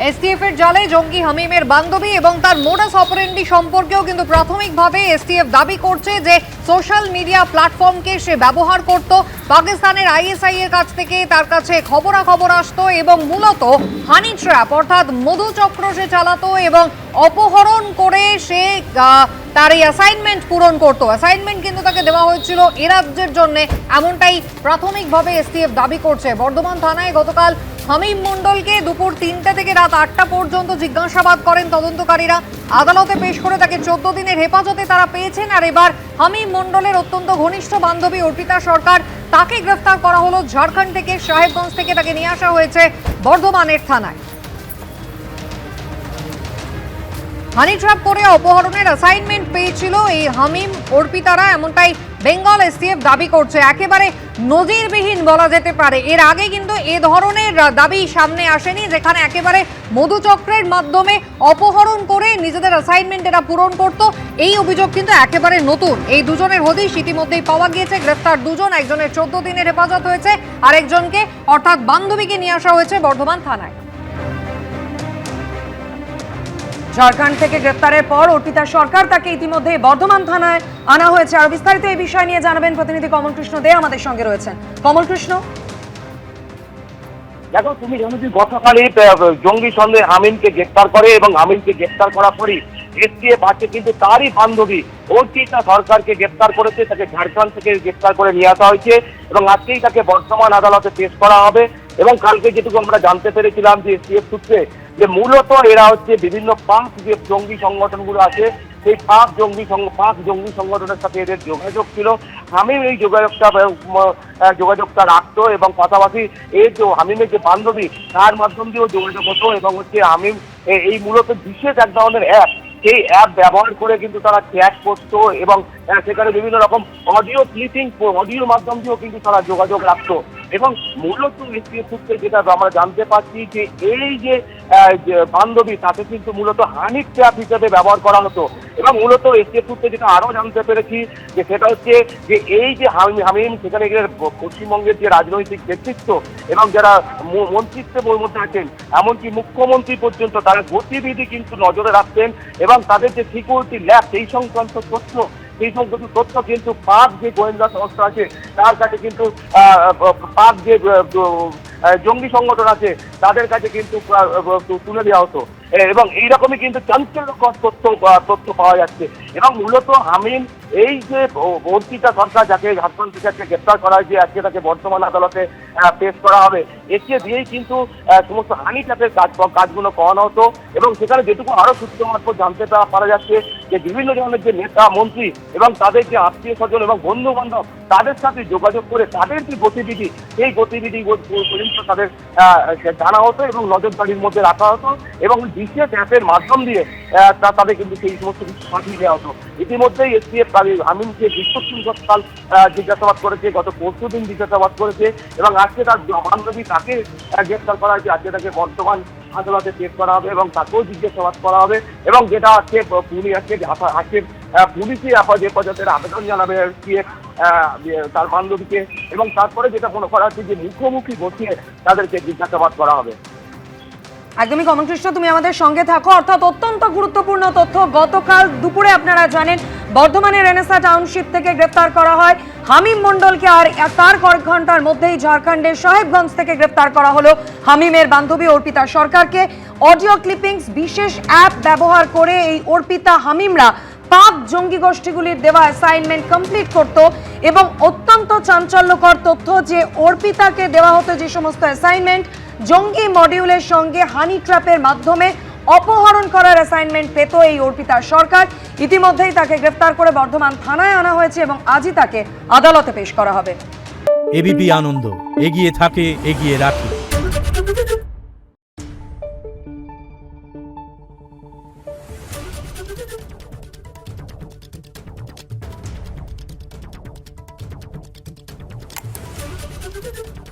STF এর জালে জঙ্গি হামিমের বান্ধবী এবং তার মোডাস অপারেন্ডি সম্পর্কেও কিন্তু প্রাথমিকভাবে এসটিএফ দাবি করছে যে সোশ্যাল মিডিয়া প্ল্যাটফর্মকে সে ব্যবহার করত। পাকিস্তানের আইএসআই এর কাছ থেকে তার কাছে খবরাখবর আসতো এবং মূলত হানি ট্র্যাপ অর্থাৎ মধুচক্র সে চালাতো এবং অপহরণ করে সে তার এই অ্যাসাইনমেন্ট পূরণ করতো। অ্যাসাইনমেন্ট কিন্তু তাকে দেওয়া হয়েছিল এ রাজ্যের জন্য, এমনটাই প্রাথমিকভাবে এসটিএফ দাবি করছে। বর্ধমান থানায় গতকাল হামিম মণ্ডলকে দুপুর ৩টা থেকে রাত ৮টা পর্যন্ত জিজ্ঞাসাবাদ করেন তদন্তকারীরা। আদালতে পেশ করে তাকে ১৪ দিনের হেফাজতে তারা পেয়েছেন। আর এবার হামিম মণ্ডলের অত্যন্ত ঘনিষ্ঠ বান্ধবী অর্পিতা সরকার, তাকে গ্রেফতার করা হলো ঝাড়খণ্ড থেকে। সাহেবগঞ্জ থেকে তাকে নিয়ে আসা হয়েছে বর্ধমানের থানায়। হানি ট্র্যাপ করে অপহরণের অ্যাসাইনমেন্ট পেয়েছিল এই হামিম অর্পিতারা, এমনটাই বেঙ্গল এসটিএফ দাবি করছে। একেবারে নজিরবিহীন বলা যেতে পারে। এর আগে কিন্তু এ ধরনের দাবি সামনে আসেনি, যেখানে একেবারে মধুচক্রের মাধ্যমে অপহরণ করে নিজেদের অ্যাসাইনমেন্ট এরা পূরণ করত। এই অভিযোগ কিন্তু একেবারে নতুন। এই দুজনের হদিশ ইতিমধ্যেই পাওয়া গিয়েছে। গ্রেফতার দুজন, একজনের ১৪ দিনের হেফাজত হয়েছে, আরেকজনকে অর্থাৎ বান্ধবীকে নিয়ে আসা হয়েছে বর্ধমান থানায়। ঝাড়খণ্ড থেকে গ্রেফতারের পর অর্পিতা সরকার, তাকে ইতিমধ্যে বর্ধমান থানায় আনা হয়েছে। আর বিস্তারিত এই বিষয় নিয়ে জানাবেন প্রতিনিধি কমল কৃষ্ণ দে আমাদের সঙ্গে রয়েছেন। কমল কৃষ্ণ, দেখো তুমি জানো যে গতকালই জঙ্গি সন্দেহে হামিমকে গ্রেফতার করে এবং হামিমকে গ্রেফতার করার পরই এসটিএফ আছে কিন্তু তারই বান্ধবী অর্পিতা সরকারকে গ্রেফতার করেছে। তাকে ঝাড়খণ্ড থেকে গ্রেফতার করে নিয়ে আসা হয়েছে এবং আজকেই তাকে বর্ধমান আদালতে পেশ করা হবে। এবং কালকে যেটুকু আমরা জানতে পেরেছিলাম যে এসটিএফ সূত্রে, যে মূলত এরা হচ্ছে বিভিন্ন পাক যে জঙ্গি সংগঠনগুলো আছে সেই পাক জঙ্গি সংগঠনের সাথে এদের যোগাযোগ ছিল। হামিম এই যোগাযোগটা রাখতো এবং পাশাপাশি এই যে হামিমের যে বান্ধবী তার মাধ্যম দিয়েও যোগাযোগ হতো। এবং হচ্ছে হামিম এই মূলত বিশেষ এক ধরনের অ্যাপ, সেই অ্যাপ ব্যবহার করে কিন্তু তারা চ্যাট করতো এবং সেখানে বিভিন্ন রকম অডিও ক্লিপিং, অডিওর মাধ্যম দিয়েও কিন্তু তারা যোগাযোগ রাখতো। এবং মূলত এসটিএফ সূত্রে যেটা আমরা জানতে পারছি যে এই যে বান্ধবী তাকে কিন্তু মূলত হানি ট্র্যাপ হিসেবে ব্যবহার করা হতো। এবং মূলত এসটিএফ সূত্রে যেটা আরও জানতে পেরেছি যে সেটা হচ্ছে যে এই যে হামিম সেখানে পশ্চিমবঙ্গের যে রাজনৈতিক নেতৃত্ব এবং যারা মন্ত্রিত্বের মধ্যে আছেন, এমনকি মুখ্যমন্ত্রী পর্যন্ত, তারা গতিবিধি কিন্তু নজরে রাখতেন এবং তাদের যে সিকিউরিটি ল্যাব সেই সংক্রান্ত তথ্য কিন্তু পাক যে গোয়েন্দা সংস্থা আছে তার কাছে কিন্তু পাক যে জঙ্গি সংগঠন আছে তাদের কাছে কিন্তু তুলে দেওয়া হতো। এবং এইরকমই কিন্তু চাঞ্চল্যকর তথ্য পাওয়া যাচ্ছে। এবং মূলত হামিম এই যে অর্পিতা সরকার, যাকে ঝাড়খণ্ড থেকে গ্রেপ্তার করা হয়েছে, আজকে তাকে বর্তমান আদালতে পেশ করা হবে, একে দিয়েই কিন্তু সমস্ত হানি ট্র্যাপের কাজগুলো করানো হতো। এবং সেখানে যেটুকু আরো সূত্র মারফত জানতে পারা যাচ্ছে যে বিভিন্ন ধরনের যে নেতা মন্ত্রী এবং তাদের যে আত্মীয় স্বজন এবং বন্ধু বান্ধব তাদের সাথে যোগাযোগ করে তাদের যে গতিবিধি সেই গতিবিধি পর্যন্ত তাদের জানা হতো এবং নজরদারির মধ্যে রাখা হতো। এবং বিশেষ অ্যাপের মাধ্যম দিয়ে তাদের কিন্তু সেই সমস্ত কিছু পাঠিয়ে দেওয়া হতো। ইতিমধ্যেই এসটিএফ হামিমকে দীর্ঘকাল জিজ্ঞাসাবাদ করেছে, গত পরশুদিন জিজ্ঞাসাবাদ করেছে এবং আজকে তার বান্ধবী তাকে গ্রেফতার করা হয়েছে। আজকে তাকে বর্তমান আদালতে পেশ করা হবে এবং তাকেও জিজ্ঞাসাবাদ করা হবে। এবং যেটা আজকে পুলিশই হেফাজতের আবেদন জানাবে এসটিএফ তার বান্ধবীকে এবং তারপরে যেটা মনে করা হচ্ছে যে মুখোমুখি বসিয়ে তাদেরকে জিজ্ঞাসাবাদ করা হবে। একদমই কমল কৃষ্ণ, তুমি আমাদের সঙ্গে থাকো। অর্থাৎ অত্যন্ত গুরুত্বপূর্ণ তথ্য, গতকাল দুপুরে আপনারা জানেন বর্ধমানের রেনেসা টাউনশিপ থেকে গ্রেফতার করা হয় হামিম মণ্ডলকে। আর তার কয়েক ঘন্টার মধ্যেই ঝাড়খণ্ডের সাহেবগঞ্জ থেকে গ্রেফতার করা হলো হামিমের বান্ধবী অর্পিতা সরকারকে। অডিও ক্লিপিংস বিশেষ অ্যাপ ব্যবহার করে এই অর্পিতা হামিমরা পাক জঙ্গি গোষ্ঠীগুলির দেওয়া অ্যাসাইনমেন্ট কমপ্লিট করত। এবং অত্যন্ত চাঞ্চল্যকর তথ্য যে অর্পিতাকে দেওয়া হতো যে সমস্ত অ্যাসাইনমেন্ট জঙ্গি মডিউলের সঙ্গে হানি ট্র্যাপের মাধ্যমে অপহরণ করার অ্যাসাইনমেন্ট পেত এই অর্পিতা সরকার। ইতিমধ্যেই তাকে গ্রেফতার করে বর্ধমান থানায় আনা হয়েছে এবং আজই তাকে আদালতে পেশ করা হবে। এবিপি আনন্দ, এগিয়ে থাকে, এগিয়ে রাখে। Thank you.